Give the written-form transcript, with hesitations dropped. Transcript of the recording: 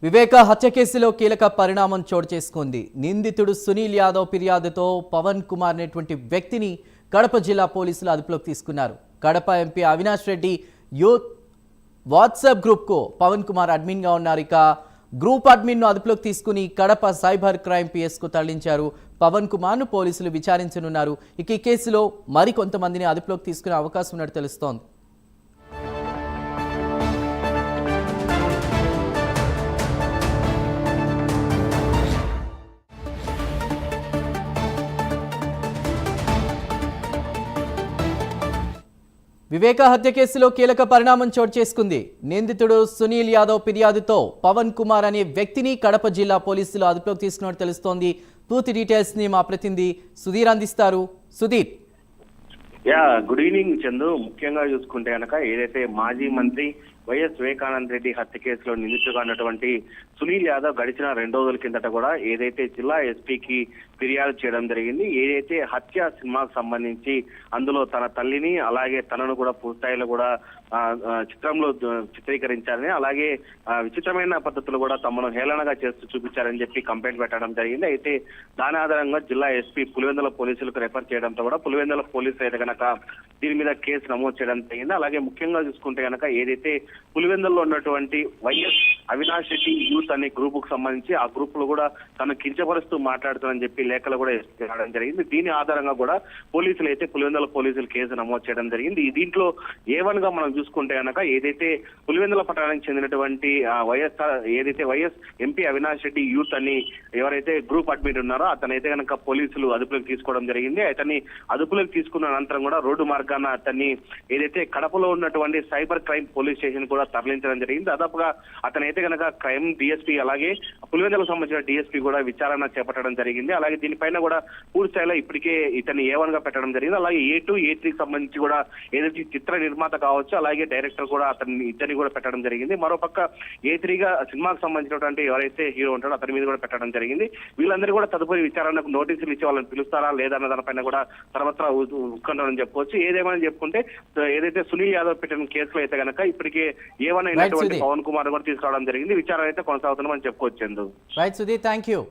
వివేక హత్య కేసులో కీలక పరిణామం చోటు చేసుకుంది. నిందితుడు సునీల్ యాదవ్ ఫిర్యాదుతో పవన్ కుమార్ అనేటువంటి వ్యక్తిని కడప జిల్లా పోలీసులు అదుపులోకి తీసుకున్నారు. Kadapa MP Avinash Reddy youth WhatsApp గ్రూప్కు పవన్ కుమార్ అడ్మిన్గా ఉన్నారు. ఇక గ్రూప్ అడ్మిన్ను అదుపులోకి తీసుకుని కడప సైబర్ క్రైమ్ పిఎస్కు తరలించారు. పవన్ కుమార్ను పోలీసులు విచారించనున్నారు. ఇక ఈ కేసులో మరికొంతమందిని అదుపులోకి తీసుకునే అవకాశం ఉన్నట్టు తెలుస్తోంది. వివేక హత్య కేసులో కీలక పరిణామం చోటు చేసుకుంది. నిందితుడు సునీల్ యాదవ్ ఫిర్యాదుతో పవన్ కుమార్ అనే వ్యక్తిని కడప జిల్లా పోలీసులు అదుపులోకి తీసుకున్నట్టు తెలుస్తోంది. పూర్తి డీటెయిల్స్ ని మా ప్రతినిధి సుధీర్ అందిస్తారు. సుధీర్. Good evening Chandu. ముఖ్యంగా చూసుకుంటే కనుక ఏదైతే మాజీ మంత్రి వైఎస్ వివేకానంద రెడ్డి హత్య కేసులో నిందితుడుగా ఉన్నటువంటి సునీల్ యాదవ్ గడిచిన 2 రోజుల కిందట కూడా ఏదైతే జిల్లా ఎస్పీకి ఫిర్యాదు చేయడం జరిగింది. ఏదైతే హత్య సినిమాకు సంబంధించి అందులో తన తల్లిని అలాగే తనను కూడా పూర్తిస్థాయిలో కూడా చిత్రంలో చిత్రీకరించారని, అలాగే విచిత్రమైన పద్ధతులు కూడా తమను హేళనగా చేస్తూ చూపించారని చెప్పి కంప్లైంట్ పెట్టడం జరిగింది. అయితే దాని ఆధారంగా జిల్లా ఎస్పీ పులివెందుల పోలీసులకు రెఫర్ చేయడంతో కూడా పులివెందుల పోలీసులు అయితే కనుక దీని మీద కేసు నమోదు చేయడం జరిగింది. అలాగే ముఖ్యంగా చూసుకుంటే కనుక ఏదైతే పులివెందుల్లో ఉన్నటువంటి వైఎస్ అవినాష్ రెడ్డి యూత్ అనే గ్రూప్ కు సంబంధించి ఆ గ్రూప్ లో కూడా తను కించపరుస్తూ మాట్లాడుతానని చెప్పి లేఖలు కూడా రావడం జరిగింది. దీని ఆధారంగా కూడా పోలీసులు అయితే పులివెందుల పోలీసులు కేసు నమోదు చేయడం జరిగింది. దీంట్లో A1 గా మనం చూసుకుంటే కనుక ఏదైతే పులివెందుల పట్టణానికి చెందినటువంటి YS MP Avinash Reddy youth అని ఎవరైతే గ్రూప్ అడ్మిట్ ఉన్నారో అతనైతే కనుక పోలీసులు అదుపులోకి తీసుకోవడం జరిగింది. అతన్ని అదుపులోకి తీసుకున్న అనంతరం కూడా రోడ్డు మార్గాన అతన్ని ఏదైతే కడపలో ఉన్నటువంటి సైబర్ క్రైమ్ పోలీస్ స్టేషన్ కూడా తరలించడం జరిగింది. దాదాపుగా అతనైతే కనుక క్రైమ్ డిఎస్పీ అలాగే పులివెందులకు సంబంధించిన డిఎస్పీ కూడా విచారణ చేపట్టడం జరిగింది. అలాగే దీనిపైన కూడా పూర్తి స్థాయిలో ఇప్పటికే ఇతన్ని A1 గా పెట్టడం జరిగింది. అలాగే A2, A3 సంబంధించి కూడా ఏదైతే చిత్ర నిర్మాత కావచ్చు అలాగే డైరెక్టర్ కూడా ఇద్దరిని కూడా పెట్టడం జరిగింది. మరోపక్క A3 గా సినిమాకు సంబంధించినటువంటి ఎవరైతే హీరో ఉంటాడో అతని మీద కూడా పెట్టడం జరిగింది. వీళ్ళందరూ కూడా తదుపరి విచారణకు నోటీసులు ఇచ్చి వాళ్ళని పిలుస్తారా లేదా అన్న దానిపైన కూడా సర్వత్రా ఉత్కంఠని చెప్పుకోవచ్చు. ఏదేమైనా చెప్పుకుంటే ఏదైతే సునీల్ యాదవ్ పెట్టిన కేసులో అయితే కనుక ఇప్పటికే A1 అయినటువంటి పవన్ కుమార్ కూడా తీసుకురావడం జరిగింది. విచారణ అయితే కొనసాగుతుందని మనం చెప్పుకోవచ్చు. Right Sudheer, thank you.